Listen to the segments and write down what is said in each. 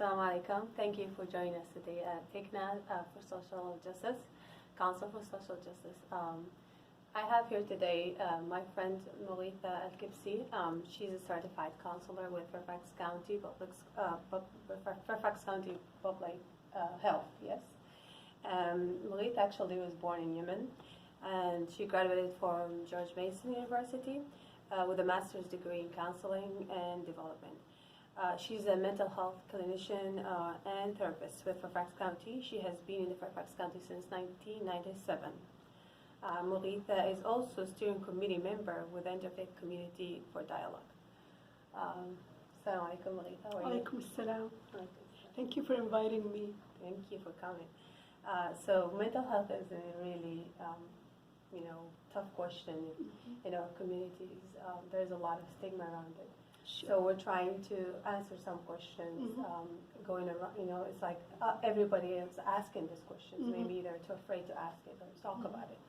Assalamu alaikum. Thank you for joining us today at ICNA for Social Justice, Council for Social Justice. I have here today my friend Moghitha Alhaassan-Alkibisi. She's a certified counselor with Fairfax County Public Health. Yes. Moghitha actually was born in Yemen, and she graduated from George Mason University with a master's degree in counseling and development. She's a mental health clinician and therapist with Fairfax County. She has been in the Fairfax County since 1997. Moghitha is also a steering committee member with the Interfaith Community for Dialogue. Assalamu alaikum, Moghitha. How are you? Alaikum assalam. Thank you for inviting me. Thank you for coming. So mental health is a really, tough question in our communities. There's a lot of stigma around it. Sure. So we're trying to answer some questions going around. It's like everybody is asking these questions. Maybe they're too afraid to ask it or talk about it.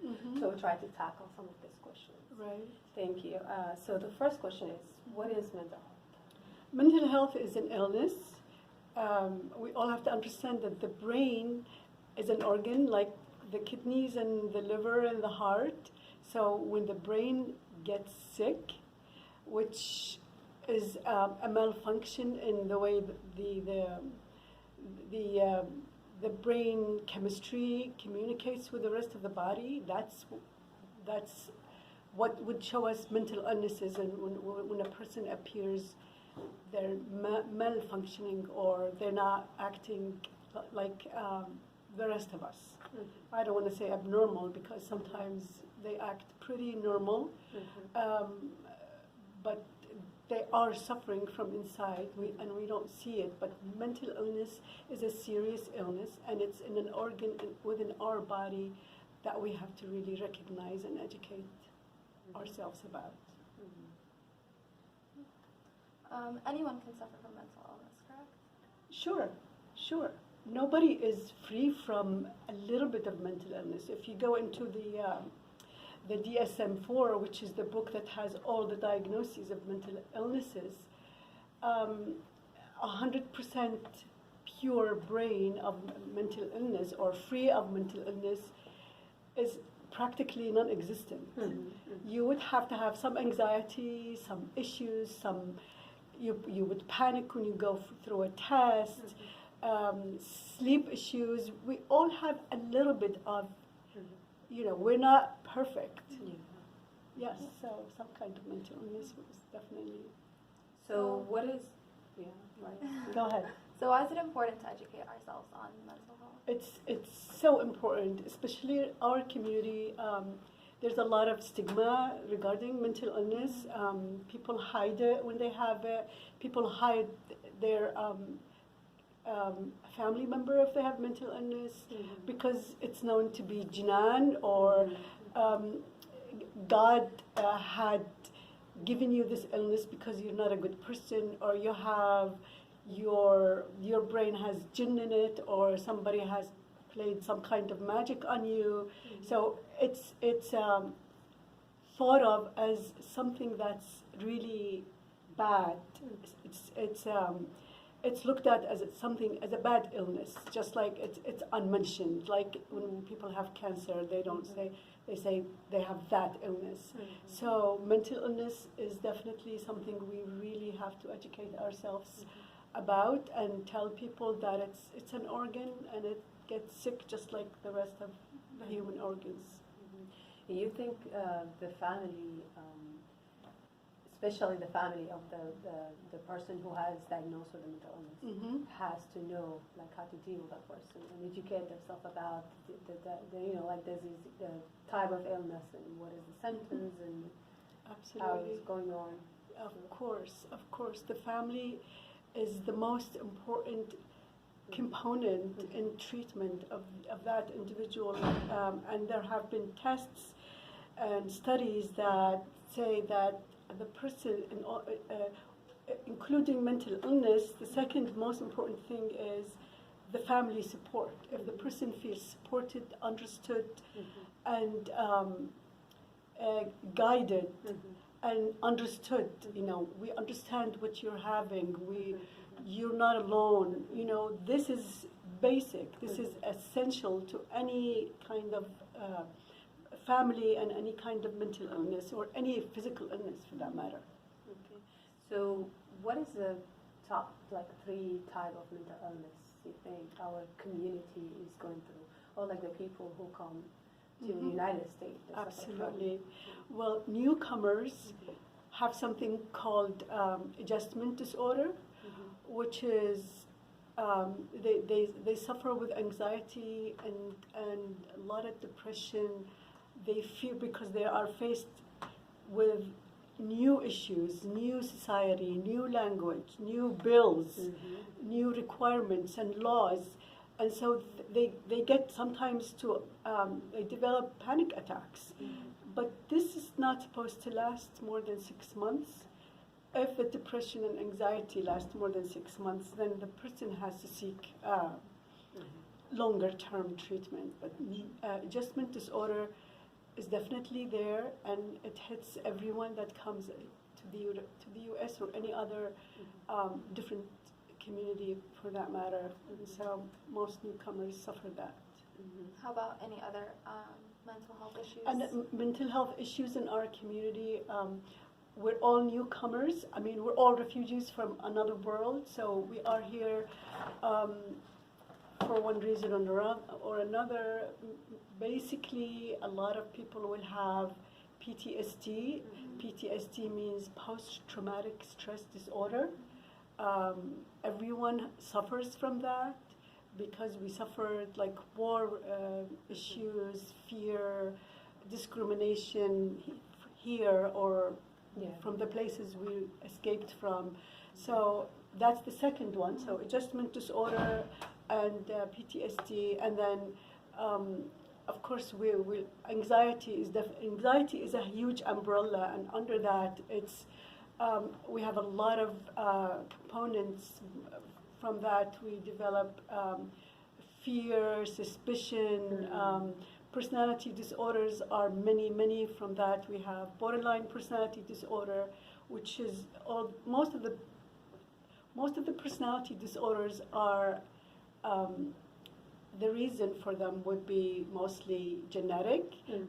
So we try to tackle some of these questions. Right. Thank you. So the first question is, what is mental health? Mental health is an illness. We all have to understand that the brain is an organ like the kidneys and the liver and the heart. So when the brain gets sick, which is a malfunction in the way the brain chemistry communicates with the rest of the body, that's what would show us mental illnesses. And when a person appears they're malfunctioning or they're not acting like the rest of us. I don't want to say abnormal because sometimes they act pretty normal, but they are suffering from inside, and we don't see it. But mental illness is a serious illness, and it's in an organ within our body that we have to really recognize and educate ourselves about. Anyone can suffer from mental illness, correct? Sure. Nobody is free from a little bit of mental illness. If you go into the DSM-4, which is the book that has all the diagnoses of mental illnesses, 100% pure brain of mental illness or free of mental illness is practically non-existent. You would have to have some anxiety, some issues, you would panic when you go through a test, sleep issues. We all have a little bit of, we're not perfect. Yes, so some kind of mental illness was definitely. So what is, Go ahead. So why is it important to educate ourselves on mental health? It's so important, especially in our community. There's a lot of stigma regarding mental illness. People hide it when they have it. People hide their family member if they have mental illness because it's known to be jinan, or God had given you this illness because you're not a good person, or you have your brain has jinn in it, or somebody has played some kind of magic on you. So it's thought of as something that's really bad. It's looked at as a bad illness, just like it's unmentioned. Like when people have cancer, they don't say, they say they have that illness. So mental illness is definitely something we really have to educate ourselves about and tell people that it's an organ and it gets sick just like the rest of the human organs. You think the family, especially the family of the person who has diagnosed with a mental illness, has to know how to deal with that person and educate themselves about the type of illness and what is the symptoms and how it's going on. Of course, the family is the most important component in treatment of that individual, and there have been tests and studies that say that the person, including mental illness, the second most important thing is the family support. If the person feels supported, understood, and guided, and understood, we understand what you're having. you're not alone. You know, this is basic. This is essential to any kind of family and any kind of mental illness or any physical illness for that matter. Okay. So what is the top, like, 3 type of mental illness you think our community is going through, or like the people who come to the United States? Absolutely. Well, newcomers have something called adjustment disorder, which is they suffer with anxiety and a lot of depression. They feel because they are faced with new issues, new society, new language, new bills, new requirements and laws. And so they get sometimes to, they develop panic attacks. But this is not supposed to last more than 6 months. If the depression and anxiety last more than 6 months, then the person has to seek longer term treatment. But adjustment disorder is definitely there, and it hits everyone that comes to the U.S. or any other different community for that matter. And so most newcomers suffer that. How about any other mental health issues? And mental health issues in our community, we're all newcomers. I mean, we're all refugees from another world, so we are here for one reason or another. Basically, a lot of people will have PTSD. PTSD means post-traumatic stress disorder. Everyone suffers from that because we suffered like war issues, fear, discrimination here or from the places we escaped from. So that's the second one. So adjustment disorder and PTSD, and then of course anxiety is a huge umbrella, and under that it's we have a lot of components. From that we develop fear, suspicion, personality disorders are many. From that we have borderline personality disorder, which is most of the personality disorders are the reason for them would be mostly genetic,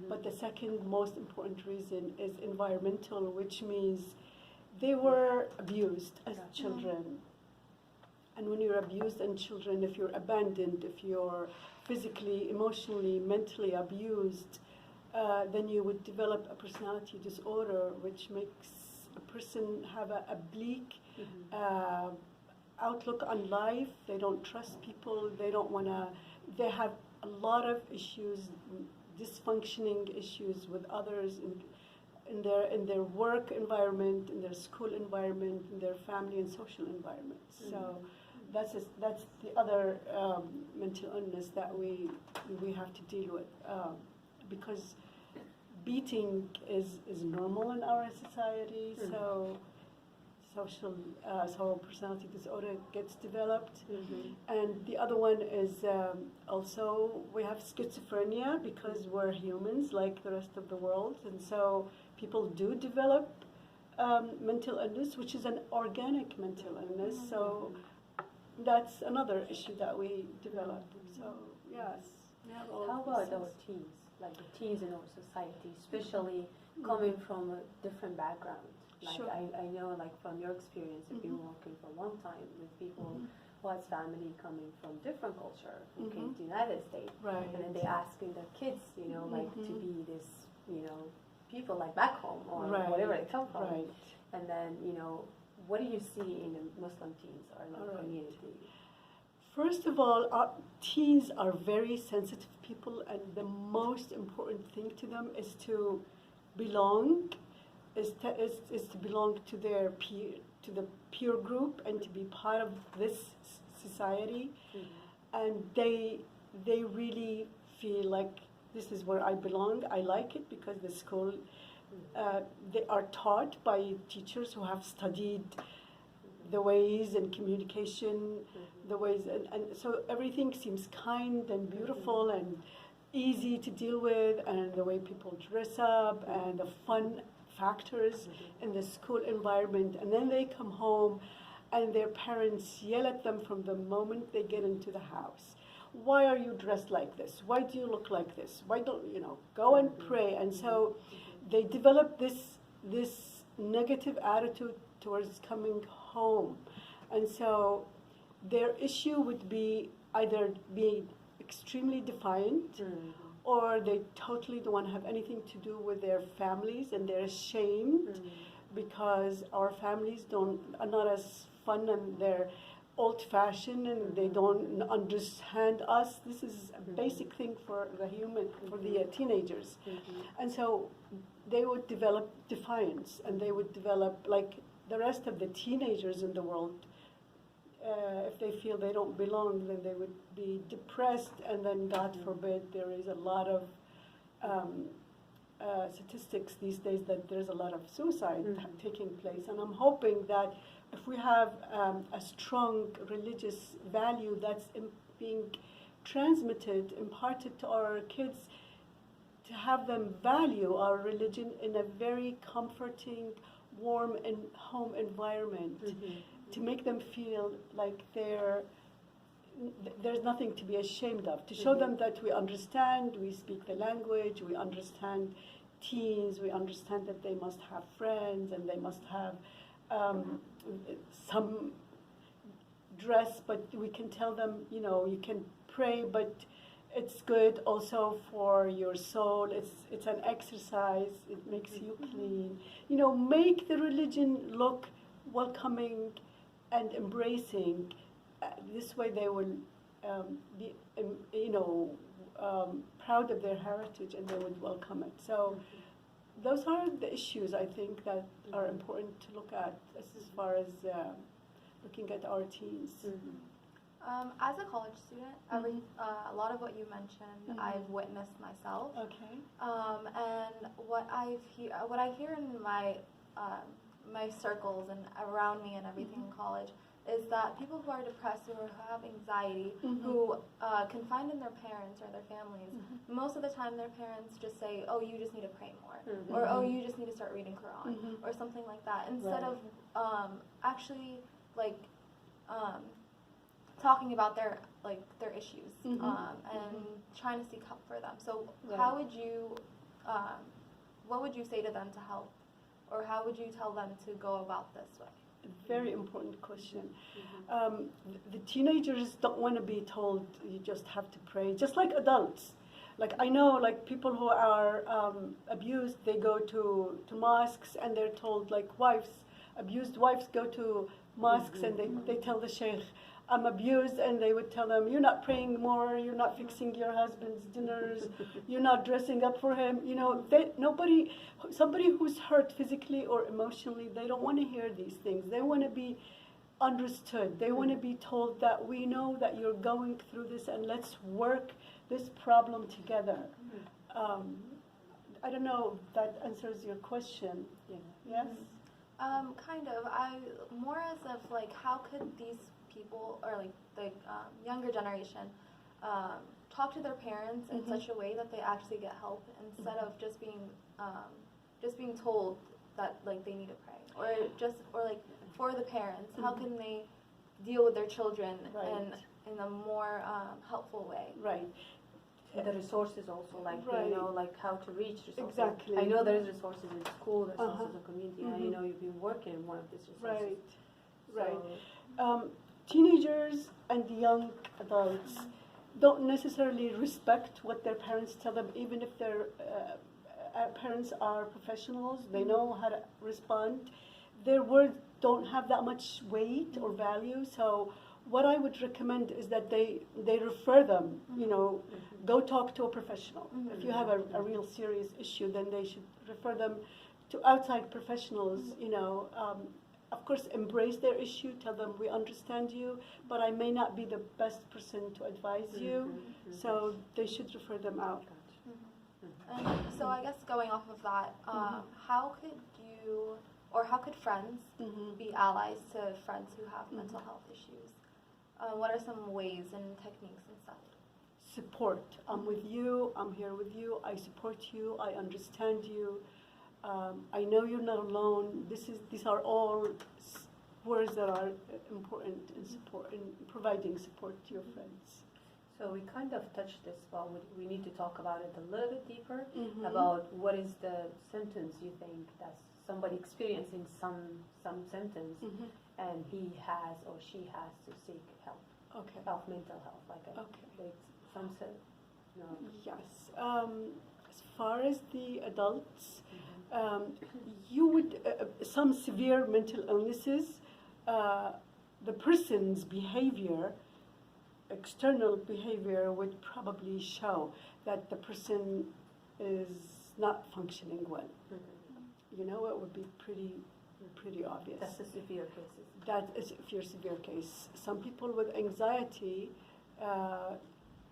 but the second most important reason is environmental, which means they were abused as children. And when you're abused in children, if you're abandoned, if you're physically, emotionally, mentally abused, then you would develop a personality disorder, which makes a person have a bleak outlook on life. They don't trust people. They don't want to. They have a lot of issues, dysfunctioning issues with others in their work environment, in their school environment, in their family and social environment. So that's the other mental illness that we have to deal with, because beating is normal in our society. So so personality disorder gets developed. And the other one is also we have schizophrenia, because we're humans like the rest of the world, and so people do develop mental illness, which is an organic mental illness. So that's another issue that we develop. So yes. How about our teens, like the teens in our society, especially coming from a different background? Like Sure. I know, like from your experience, you've been working for a long time with people who has family coming from different culture who came to the United States, Right. and then they asking their kids, like to be this, people like back home or Right. whatever they come from, Right. and then what do you see in the Muslim teens or in the All right. community? First of all, our teens are very sensitive people, and the most important thing to them is to belong, is to belong to their the peer group and to be part of this society. And they really feel like this is where I belong. I like it because the school, they are taught by teachers who have studied the ways and communication, the ways, and so everything seems kind and beautiful and easy to deal with, and the way people dress up and the fun factors in the school environment. And then they come home and their parents yell at them from the moment they get into the house. Why are you dressed like this? Why do you look like this? Why don't you know? Go and pray. And so they develop this negative attitude towards coming home. And so their issue would be either being extremely defiant, or they totally don't want to have anything to do with their families, and they're ashamed because our families are not as fun, and they're old-fashioned, and they don't understand us. This is a basic thing for the teenagers. And so they would develop defiance, and they would develop, like the rest of the teenagers in the world, if they feel they don't belong, then they would be depressed, and then God forbid, there is a lot of statistics these days that there's a lot of suicide taking place. And I'm hoping that if we have a strong religious value that's being transmitted, imparted to our kids, to have them value our religion in a very comforting, warm, and home environment, to make them feel like there's nothing to be ashamed of, to show them that we understand, we speak the language, we understand teens, we understand that they must have friends, and they must have some dress, but we can tell them, you know, you can pray, but it's good also for your soul. It's an exercise. It makes you clean. You know, make the religion look welcoming and embracing. This way they will be, you know, proud of their heritage, and they would welcome it. So those are the issues, I think, that are important to look at as far as looking at our teens. As a college student, a lot of what you mentioned, I've witnessed myself. Okay. And what I hear in my my circles and around me and everything in college is that people who are depressed or who have anxiety, who confide in their parents or their families, most of the time their parents just say, "Oh, you just need to pray more," or "Oh, you just need to start reading Quran," or something like that, instead of actually like talking about their issues and trying to seek help for them. So how would you, what would you say to them to help, or how would you tell them to go about this way? Very important question. The teenagers don't want to be told you just have to pray, just like adults. Like I know, like people who are abused, they go to mosques, and they're told, like abused wives go to mosques, and they tell the sheikh, "I'm abused," and they would tell them, "You're not praying more, you're not fixing your husband's dinners, you're not dressing up for him." You know, somebody who's hurt physically or emotionally, they don't want to hear these things. They want to be understood. They want to be told that we know that you're going through this, and let's work this problem together. I don't know if that answers your question. Yes? Kind of. More as of like, how could these people, or like the younger generation, talk to their parents in such a way that they actually get help, instead of just being told that like they need to pray, or like for the parents, how can they deal with their children in a more helpful way? Right. The resources also, like they know like how to reach resources. Exactly. I know there's resources in school, there's resources in community, and I know you've been working in one of these resources. Right. Teenagers and young adults don't necessarily respect what their parents tell them, even if their parents are professionals. They know how to respond. Their words don't have that much weight or value. So what I would recommend is that they refer them, you know, go talk to a professional. If you have a real serious issue, then they should refer them to outside professionals, you know. Of course, embrace their issue, tell them we understand you, but I may not be the best person to advise you, so they should refer them out. And so I guess going off of that, how could friends be allies to friends who have mental health issues? What are some ways and techniques and stuff? Support. I'm with you, I'm here with you, I support you, I understand you. I know you're not alone. These are all words that are important in providing support to your friends. So we kind of touched this, but we need to talk about it a little bit deeper, Mhm. about what is the symptoms you think that somebody experiencing some symptoms, Mhm. and he has or she has to seek help Okay. of mental health, like Okay. some no. Yes. As far as the adults, you would some severe mental illnesses. The person's behavior, external behavior, would probably show that the person is not functioning well. You know, it would be pretty obvious. That's the severe cases. That is if you're severe case. Some people with anxiety,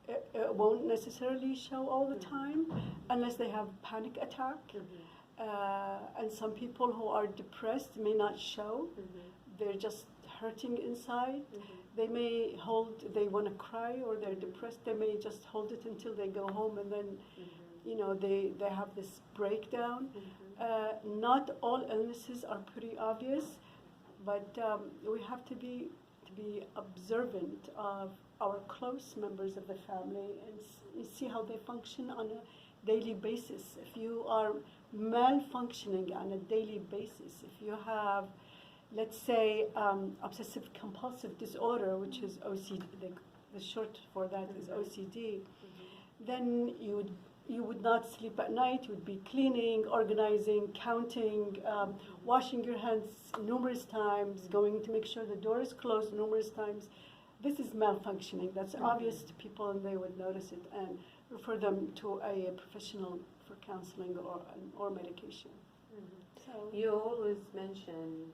it won't necessarily show all the time unless they have panic attack. And some people who are depressed may not show. They're just hurting inside. They may they want to cry, or they're depressed. They may just hold it until they go home, and then, you know, they have this breakdown. Not all illnesses are pretty obvious, but we have to be observant of our close members of the family and see how they function on a daily basis. If you are malfunctioning on a daily basis, if you have, let's say, obsessive compulsive disorder, which is OCD, the short for that is OCD, then you would not sleep at night. You would be cleaning, organizing, counting, washing your hands numerous times, going to make sure the door is closed numerous times. This is malfunctioning. That's obvious to people, and they would notice it and refer them to a professional for counseling or medication. So You always mention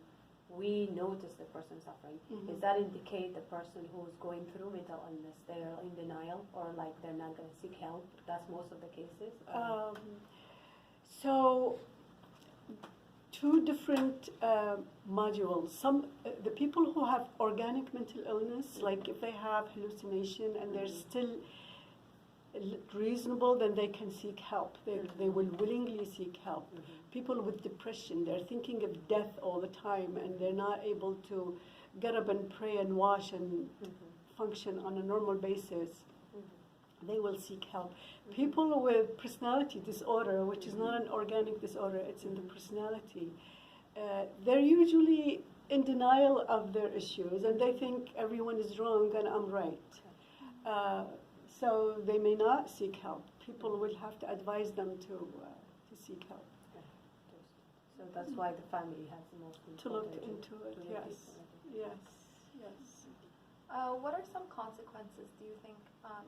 we notice the person suffering. Does that indicate the person who's going through mental illness, they're in denial, or like they're not going to seek help? That's most of the cases. So two different modules. The people who have organic mental illness, like if they have hallucination and they're still reasonable, then they can seek help. They will willingly seek help. People with depression, they're thinking of death all the time, and they're not able to get up and pray and wash and function on a normal basis. They will seek help. People with personality disorder, which is not an organic disorder, it's in the personality, they're usually in denial of their issues, and they think everyone is wrong and I'm right. So they may not seek help. People will have to advise them to seek help. So that's why the family has the most To look important into it, to look yes. into it. Yes. What are some consequences do you think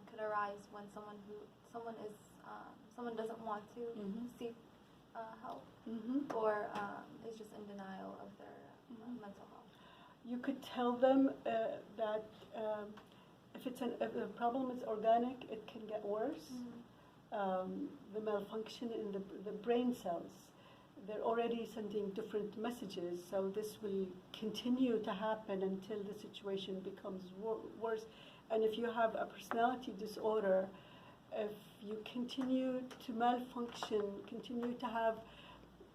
could arise when someone doesn't want to seek help, or is just in denial of their mental health? You could tell them that if the problem is organic, it can get worse. The malfunction in the brain cells, they're already sending different messages, so this will continue to happen until the situation becomes worse. And if you have a personality disorder, if you continue to malfunction, continue to have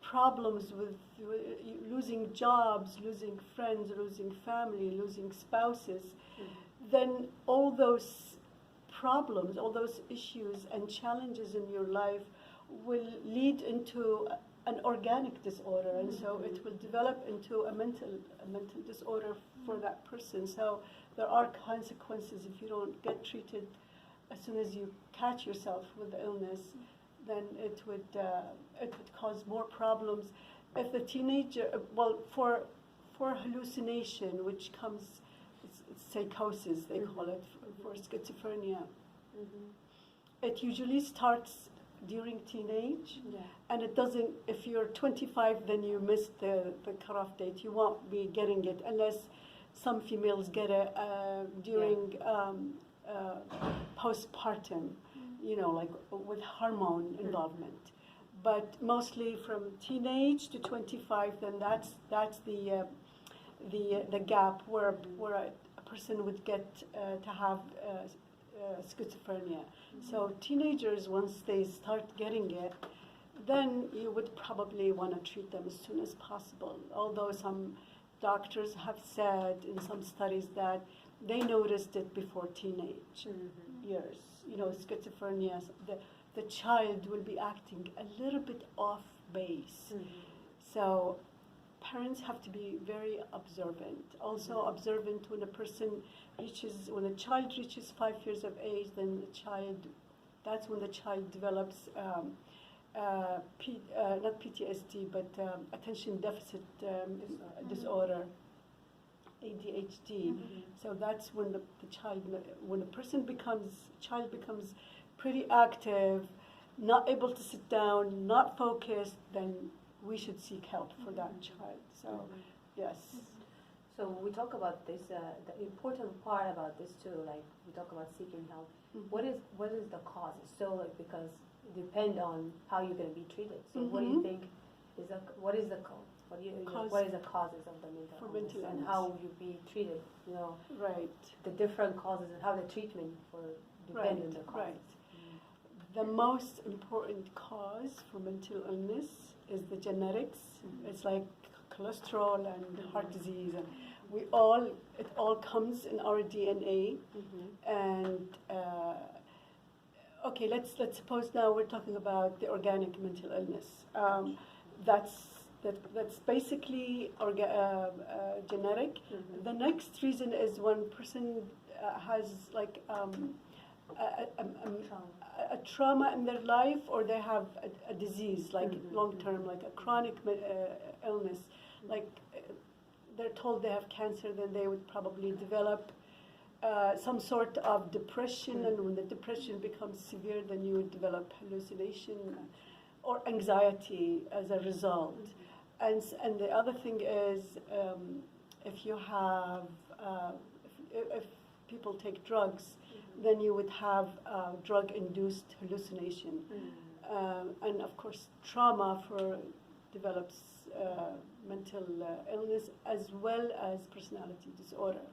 problems with losing jobs, losing friends, losing family, losing spouses, then all those problems, all those issues and challenges in your life will lead into an organic disorder, and so it will develop into a mental disorder for that person. So there are consequences if you don't get treated as soon as you catch yourself with the illness. Then it would cause more problems. If the teenager, for hallucination, which comes, it's psychosis they call it, for schizophrenia. It usually starts during teenage, and it doesn't. If you're 25, then you missed the cutoff date. You won't be getting it unless some females get it during postpartum, you know, like with hormone involvement. But mostly from teenage to 25, then that's the gap where a person would get to have schizophrenia. So teenagers, once they start getting it, then you would probably want to treat them as soon as possible. Although some doctors have said in some studies that they noticed it before teenage years. You know, schizophrenia, the child will be acting a little bit off base. So parents have to be very observant. Also observant when when a child reaches 5 years of age, then that's when the child develops not PTSD, but attention deficit disorder, ADHD. So that's when when a child becomes pretty active, not able to sit down, not focused, then we should seek help for that child. So, yes. So we talk about this, the important part about this too, like we talk about seeking help. What is the cause? So like, because it depends on how you're going to be treated. So what do you think what is the cause? What is the causes of the mental illness and how you be treated? You know, right. The different causes and how the treatment depend on the causes. Right. The most important cause for mental illness is the genetics. It's like cholesterol and heart disease, and it all comes in our DNA. And okay, let's suppose now we're talking about the organic mental illness. That's basically genetic. The next reason is when person has like a trauma in their life, or they have a disease, like long-term, like a chronic illness, like they're told they have cancer, then they would probably develop some sort of depression, and when the depression becomes severe, then you would develop hallucination or anxiety as a result. And the other thing is, if you have, if people take drugs, then you would have drug-induced hallucination. And of course, trauma develops mental illness as well as personality disorder,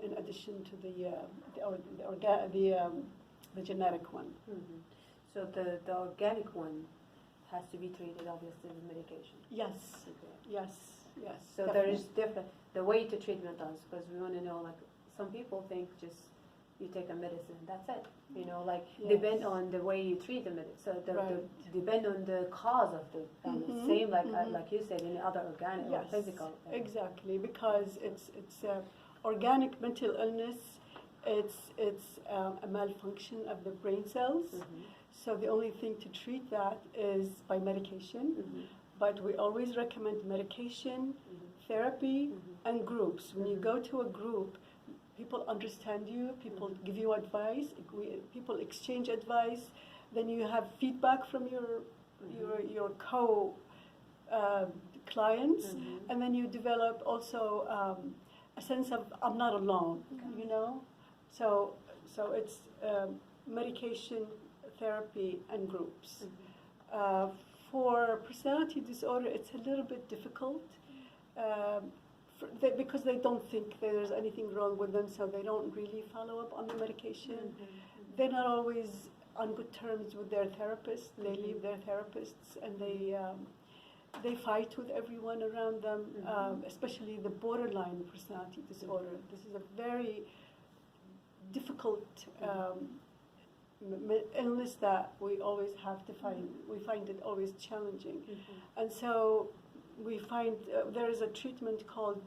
in addition to the genetic one. So the organic one has to be treated, obviously, with medication. Yes, yes. So definitely. there is different, the way to treatment does, because we want to know, like, some people think just you take a medicine, that's it. You know, like, depend on the way you treat the medicine. So depend on the cause of the illness. Same like you said, in other organic or physical. Exactly, because it's organic mental illness. It's a malfunction of the brain cells. So the only thing to treat that is by medication. But we always recommend medication, therapy, and groups. When you go to a group, people understand you, people give you advice, people exchange advice, then you have feedback from your clients, and then you develop also a sense of I'm not alone, you know. So it's medication, therapy, and groups. For personality disorder, it's a little bit difficult. Because they don't think there's anything wrong with them, so they don't really follow up on the medication. They're not always on good terms with their therapists. They leave their therapists, and they fight with everyone around them, especially the borderline personality disorder. This is a very difficult illness that we always have to find. We find it always challenging. And so we find there is a treatment called,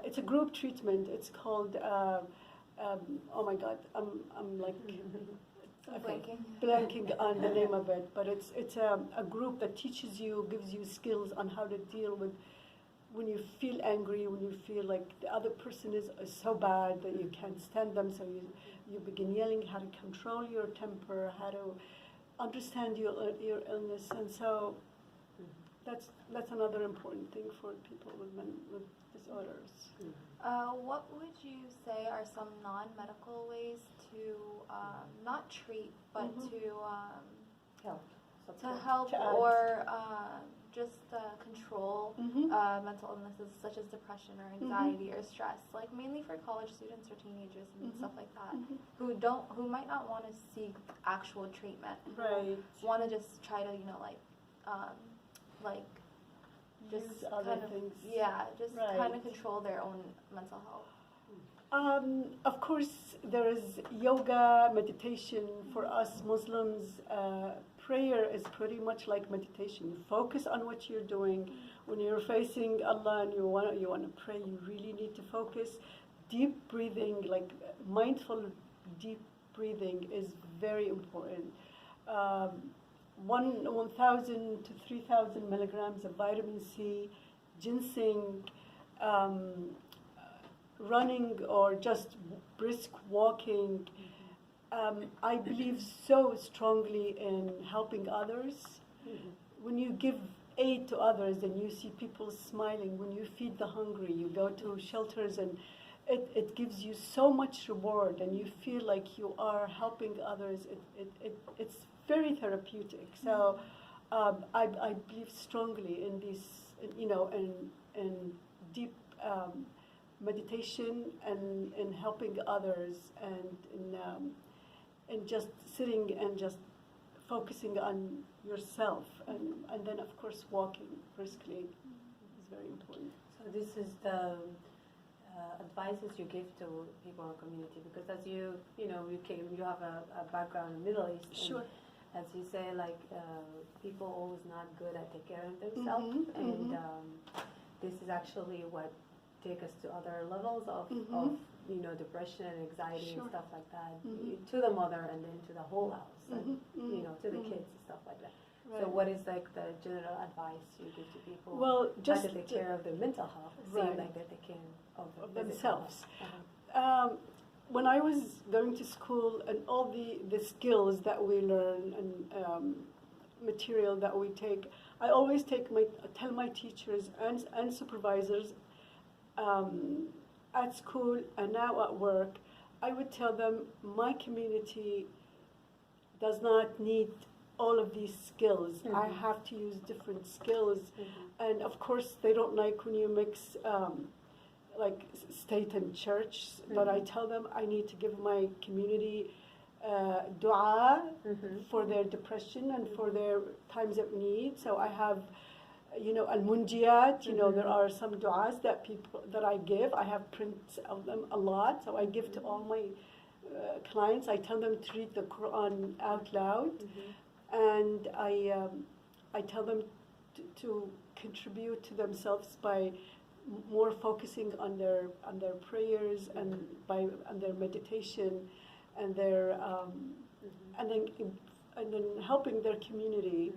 it's a group treatment. It's called, oh my God, I'm like blanking on the name of it. But it's a group that teaches you, gives you skills on how to deal with when you feel angry, when you feel like the other person is so bad that you can't stand them. So you begin yelling, how to control your temper, how to understand your illness, and so. That's another important thing for people with disorders. What would you say are some non-medical ways to not treat, but to help or just control mental illnesses such as depression or anxiety or stress, like mainly for college students or teenagers and stuff like that, who might not want to seek actual treatment, right? Want to just try to just use other kind of, things. yeah, just kind Right. of control their own mental health. Of course, there is yoga, meditation. For us Muslims, prayer is pretty much like meditation. You focus on what you're doing. When you're facing Allah and you want to pray, you really need to focus. Deep breathing, like mindful deep breathing, is very important. 1,000 to 3,000 milligrams of vitamin C, ginseng, running or just brisk walking. I believe so strongly in helping others. When you give aid to others and you see people smiling, when you feed the hungry, you go to shelters, and it gives you so much reward, and you feel like you are helping others. It's very therapeutic. So I believe strongly in this, in deep meditation and in helping others, and in just sitting and just focusing on yourself, and then of course walking briskly is very important. So this is the advices you give to people in the community, because as you have a background in the Middle East. Sure. As you say, like people always not good at taking care of themselves, and this is actually what take us to other levels of depression and anxiety and stuff like that, to the mother and then to the whole house, and to the kids and stuff like that. Right. So what is like the general advice you give to people? Well, just how to take care of their mental health, right. seem like they're taking of themselves. Uh-huh. When I was going to school, and all the skills that we learn and material that we take, I always tell my teachers and supervisors at school and now at work, I would tell them my community does not need all of these skills. I have to use different skills, and of course they don't like when you mix like state and church, but I tell them I need to give my community dua for their depression and for their times of need. So I have, al-munjiyat, there are some du'as that I give. I have prints of them a lot, so I give to all my clients. I tell them to read the Quran out loud, and I tell them to contribute to themselves by more focusing on their prayers and on their meditation and their and then helping their community.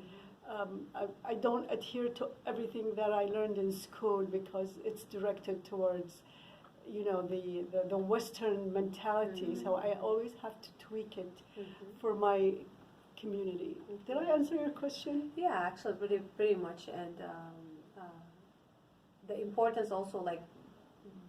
I don't adhere to everything that I learned in school because it's directed towards the Western mentality. So I always have to tweak it for my community. Did I answer your question? Yeah, actually, pretty much, and the importance also, like,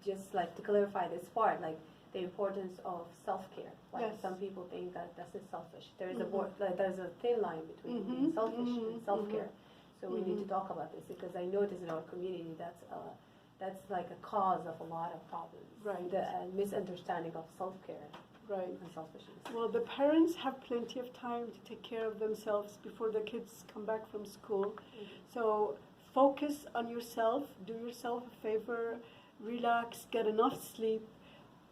just like to clarify this part, like the importance of self-care. Like Yes. some people think that that's selfish. There is there's a thin line between being selfish and self-care. So we need to talk about this, because I notice in our community that's like a cause of a lot of problems. Right. The misunderstanding of self-care Right. and selfishness. Well, the parents have plenty of time to take care of themselves before the kids come back from school. So focus on yourself, do yourself a favor, relax, get enough sleep.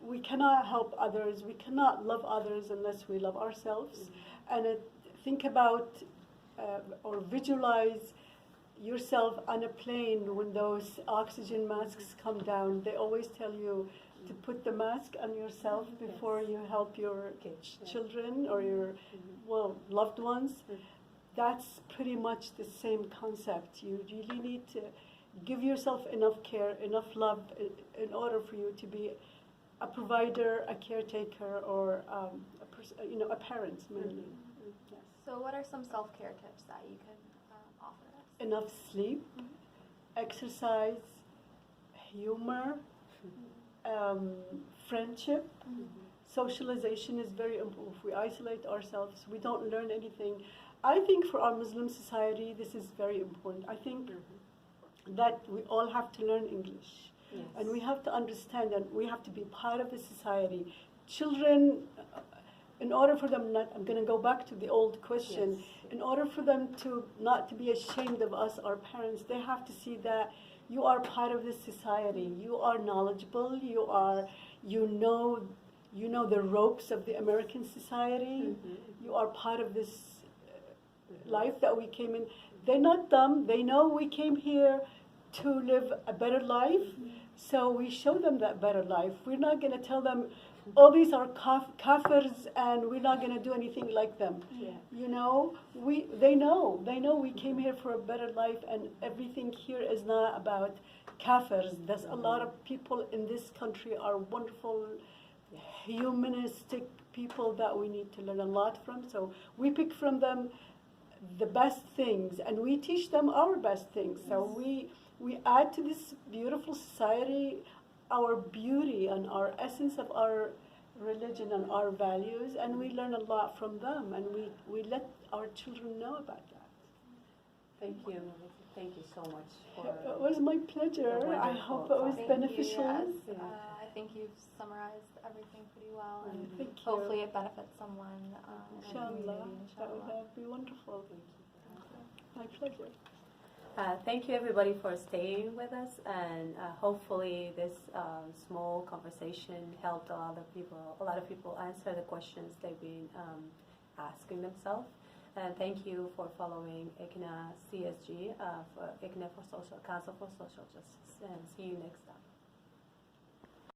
We cannot help others, we cannot love others unless we love ourselves. And think about or visualize yourself on a plane when those oxygen masks come down. They always tell you to put the mask on yourself before you help your children or your loved ones. That's pretty much the same concept. You really need to give yourself enough care, enough love in order for you to be a provider, a caretaker, or a parent mainly. Yes. So what are some self-care tips that you can offer us? Enough sleep, exercise, humor, friendship. Socialization is very important. If we isolate ourselves, we don't learn anything. I think for our Muslim society, this is very important. I think that we all have to learn English. Yes. And we have to understand that we have to be part of the society. Children in order for them not, I'm going to go back to the old question, Yes. in order for them to not to be ashamed of us, our parents, they have to see that you are part of this society. You are knowledgeable. You know the ropes of the American society. You are part of this life that we came in. They're not dumb. They know we came here to live a better life. So we show them that better life. We're not going to tell them, oh, these are kafirs and we're not going to do anything like them. Yeah. You know, they know we came here for a better life, and everything here is not about kafirs. There's a lot of people in this country are wonderful, humanistic people that we need to learn a lot from. So we pick from them the best things, and we teach them our best things. So we add to this beautiful society our beauty and our essence of our religion and our values, and we learn a lot from them, and we let our children know about that. Thank you. Thank you so much. It was my pleasure. I hope it was Thank beneficial. You, yes. Yeah. I think you've summarized everything pretty well, and Thank you. hopefully it benefits someone. In the Inshallah. community, That inshallah. would be wonderful. My pleasure. Thank you everybody for staying with us, and hopefully this small conversation helped a lot of people answer the questions they've been asking themselves. And thank you for following ICNA CSJ, for ICNA for Social Council for Social Justice, and see you next time.